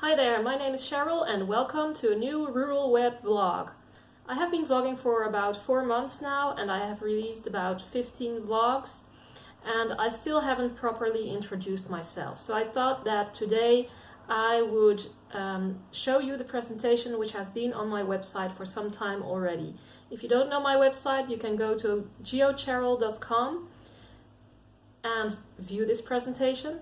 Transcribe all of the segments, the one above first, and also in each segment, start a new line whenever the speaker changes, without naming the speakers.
Hi there, my name is Cheryl and welcome to a new Rweb vlog. I have been vlogging for about 4 months now and I have released about 15 vlogs and I still haven't properly introduced myself. So I thought that today I would show you the presentation which has been on my website for some time already. If you don't know my website, you can go to geocheryl.com and view this presentation,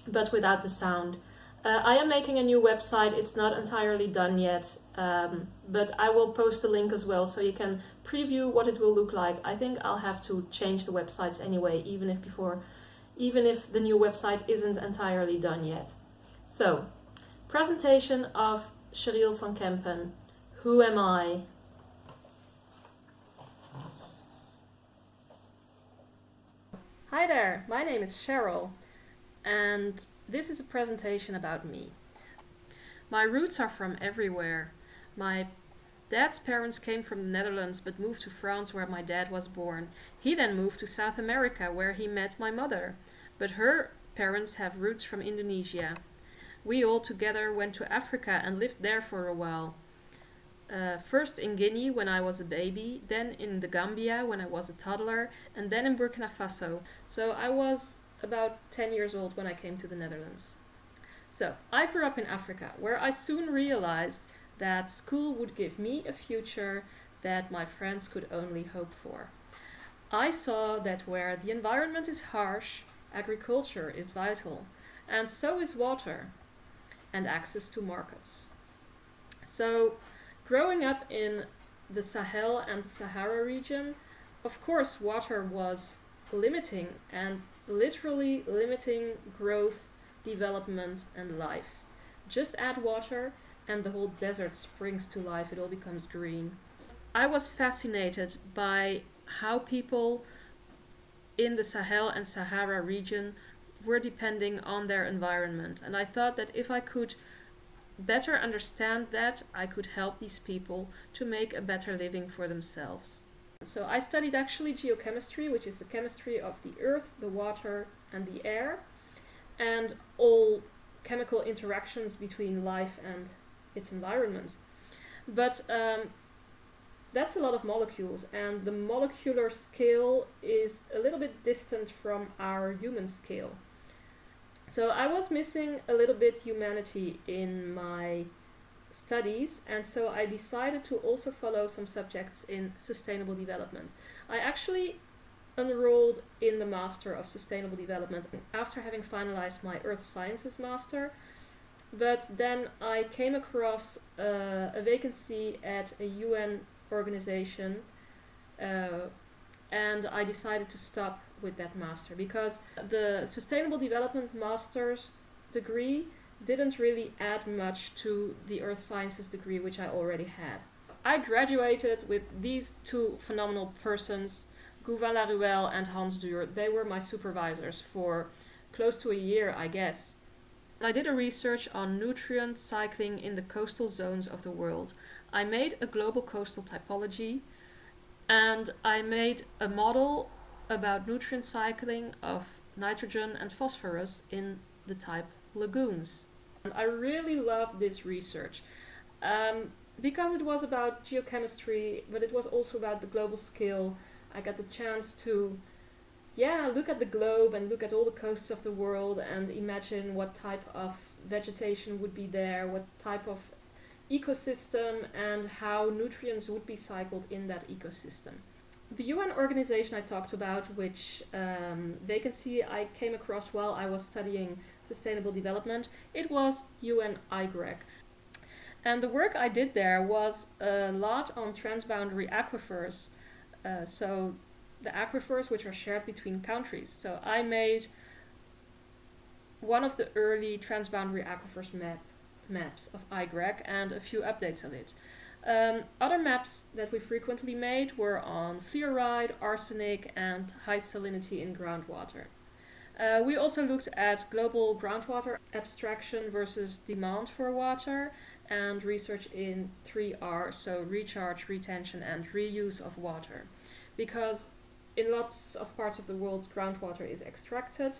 but without the sound. I am making a new website. It's not entirely done yet, but I will post a link as well so you can preview what it will look like. I think I'll have to change the websites anyway, even if the new website isn't entirely done yet. So, presentation of Cheryl van Kempen. Who am I? Hi there, my name is Cheryl, and this is a presentation about me. My roots are from everywhere. My dad's parents came from the Netherlands but moved to France where my dad was born. He then moved to South America where he met my mother. But her parents have roots from Indonesia. We all together went to Africa and lived there for a while. First in Guinea when I was a baby, then in the Gambia when I was a toddler, and then in Burkina Faso. So I was about 10 years old when I came to the Netherlands. So, I grew up in Africa, where I soon realized that school would give me a future that my friends could only hope for. I saw that where the environment is harsh, agriculture is vital, and so is water, and access to markets. So, growing up in the Sahel and the Sahara region, of course water was limiting and literally limiting growth, development and life. Just add water and the whole desert springs to life, it all becomes green. I was fascinated by how people in the Sahel and Sahara region were depending on their environment, and I thought that if I could better understand that, I could help these people to make a better living for themselves. So I studied actually geochemistry, which is the chemistry of the earth, the water and the air, and all chemical interactions between life and its environment. But that's a lot of molecules, and the molecular scale is a little bit distant from our human scale. So I was missing a little bit humanity in my studies, and so I decided to also follow some subjects in sustainable development. I actually enrolled in the Master of Sustainable Development after having finalized my Earth Sciences Master, but then I came across a vacancy at a UN organization and I decided to stop with that master because the Sustainable Development Master's degree didn't really add much to the Earth Sciences degree which I already had. I graduated with these two phenomenal persons, Rweb and Hans Duur. They were my supervisors for close to a year, I guess. I did a research on nutrient cycling in the coastal zones of the world. I made a global coastal typology and I made a model about nutrient cycling of nitrogen and phosphorus in the type lagoons. And I really loved this research because it was about geochemistry, but it was also about the global scale. I got the chance to look at the globe and look at all the coasts of the world and imagine what type of vegetation would be there, what type of ecosystem and how nutrients would be cycled in that ecosystem. The UN organization I talked about, which vacancy I came across while I was studying sustainable development, it was UN-IGREC. And the work I did there was a lot on transboundary aquifers, so the aquifers which are shared between countries. So I made one of the early transboundary aquifers maps of IGREC and a few updates on it. Other maps that we frequently made were on fluoride, arsenic and high salinity in groundwater. We also looked at global groundwater abstraction versus demand for water and research in 3R, so recharge, retention and reuse of water. Because in lots of parts of the world groundwater is extracted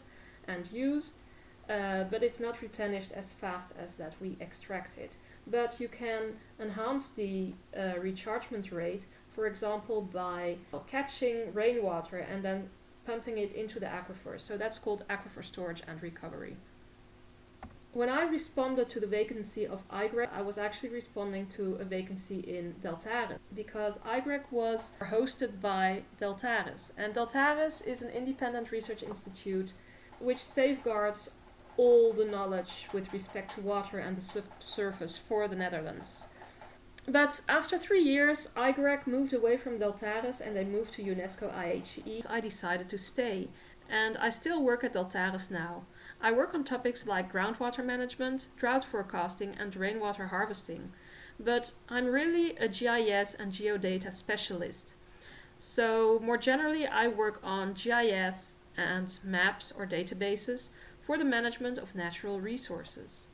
and used, but it's not replenished as fast as that we extract it. But you can enhance the rechargement rate, for example, by catching rainwater and then pumping it into the aquifer. So that's called aquifer storage and recovery. When I responded to the vacancy of IGREC, I was actually responding to a vacancy in Deltaus, because IGREC was hosted by Deltaus. And Deltaus is an independent research institute which safeguards all the knowledge with respect to water and the surface for the Netherlands. But after 3 years, IGREC moved away from Deltaus and they moved to UNESCO IHE. I decided to stay, and I still work at Deltaus now. I work on topics like groundwater management, drought forecasting and rainwater harvesting. But I'm really a GIS and geodata specialist. So more generally, I work on GIS and maps or databases for the management of natural resources.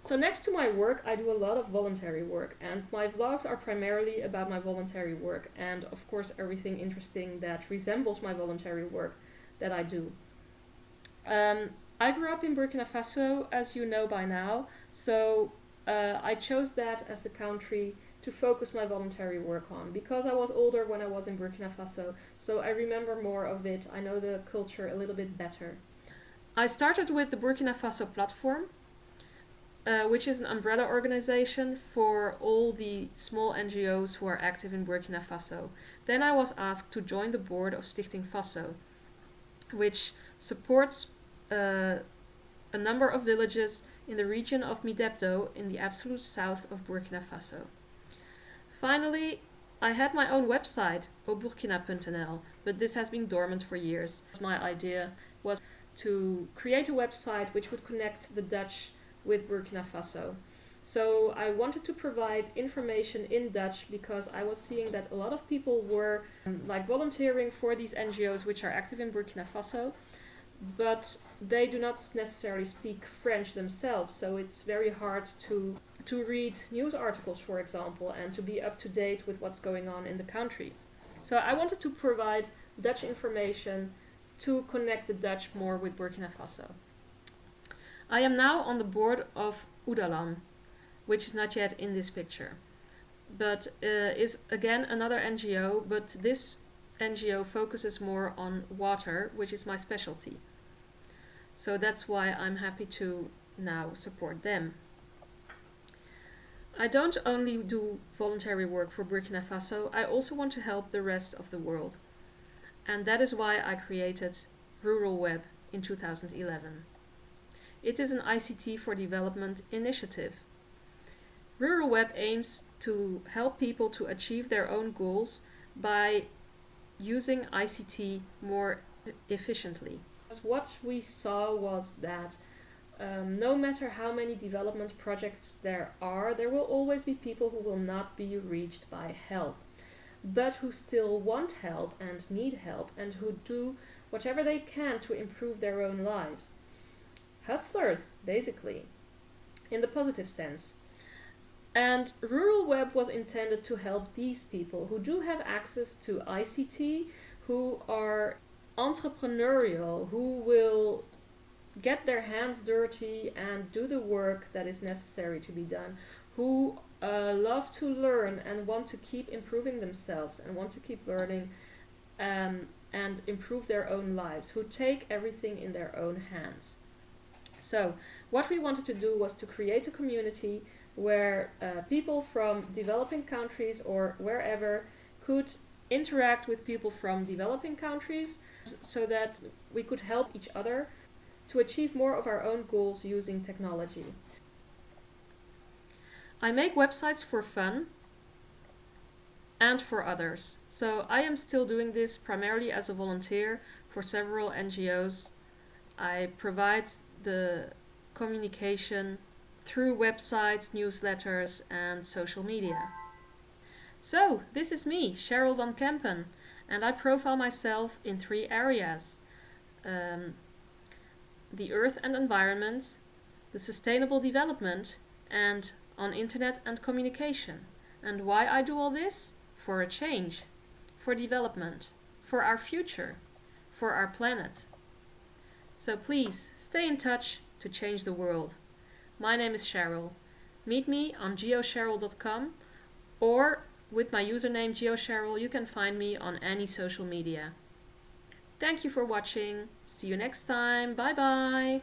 So next to my work, I do a lot of voluntary work, and my vlogs are primarily about my voluntary work and of course everything interesting that resembles my voluntary work that I do. I grew up in Burkina Faso, as you know by now, so I chose that as the country to focus my voluntary work on, because I was older when I was in Burkina Faso, so I remember more of it, I know the culture a little bit better. I started with the Burkina Faso platform, which is an umbrella organization for all the small NGOs who are active in Burkina Faso. Then I was asked to join the board of Stichting Faso, which supports a number of villages in the region of Midebdo in the absolute south of Burkina Faso. Finally, I had my own website, oburkina.nl, but this has been dormant for years. My idea was to create a website which would connect the Dutch with Burkina Faso. So I wanted to provide information in Dutch because I was seeing that a lot of people were volunteering for these NGOs which are active in Burkina Faso, but they do not necessarily speak French themselves, so it's very hard to read news articles, for example, and to be up to date with what's going on in the country. So I wanted to provide Dutch information to connect the Dutch more with Burkina Faso. I am now on the board of Oudalan, which is not yet in this picture, but is again another NGO, but this NGO focuses more on water, which is my specialty. So that's why I'm happy to now support them. I don't only do voluntary work for Burkina Faso, I also want to help the rest of the world. And that is why I created Rweb in 2011. It is an ICT for development initiative. Rweb aims to help people to achieve their own goals by using ICT more efficiently. What we saw was that no matter how many development projects there are, there will always be people who will not be reached by help, but who still want help and need help and who do whatever they can to improve their own lives. Hustlers, basically, in the positive sense. And Rweb was intended to help these people who do have access to ICT, who are entrepreneurial, who will get their hands dirty and do the work that is necessary to be done, who love to learn and want to keep improving themselves and want to keep learning and improve their own lives, who take everything in their own hands. So what we wanted to do was to create a community where people from developing countries or wherever could interact with people from developing countries so that we could help each other to achieve more of our own goals using technology. I make websites for fun and for others. So I am still doing this primarily as a volunteer for several NGOs. I provide the communication through websites, newsletters and social media. So this is me, Cheryl van Kempen, and I profile myself in 3 areas. The earth and environment, the sustainable development, and on internet and communication. And why I do all this? For a change, for development, for our future, for our planet. So please stay in touch to change the world. My name is Cheryl. Meet me on geocheryl.com, or with my username geocheryl you can find me on any social media. Thank you for watching. See you next time. Bye bye.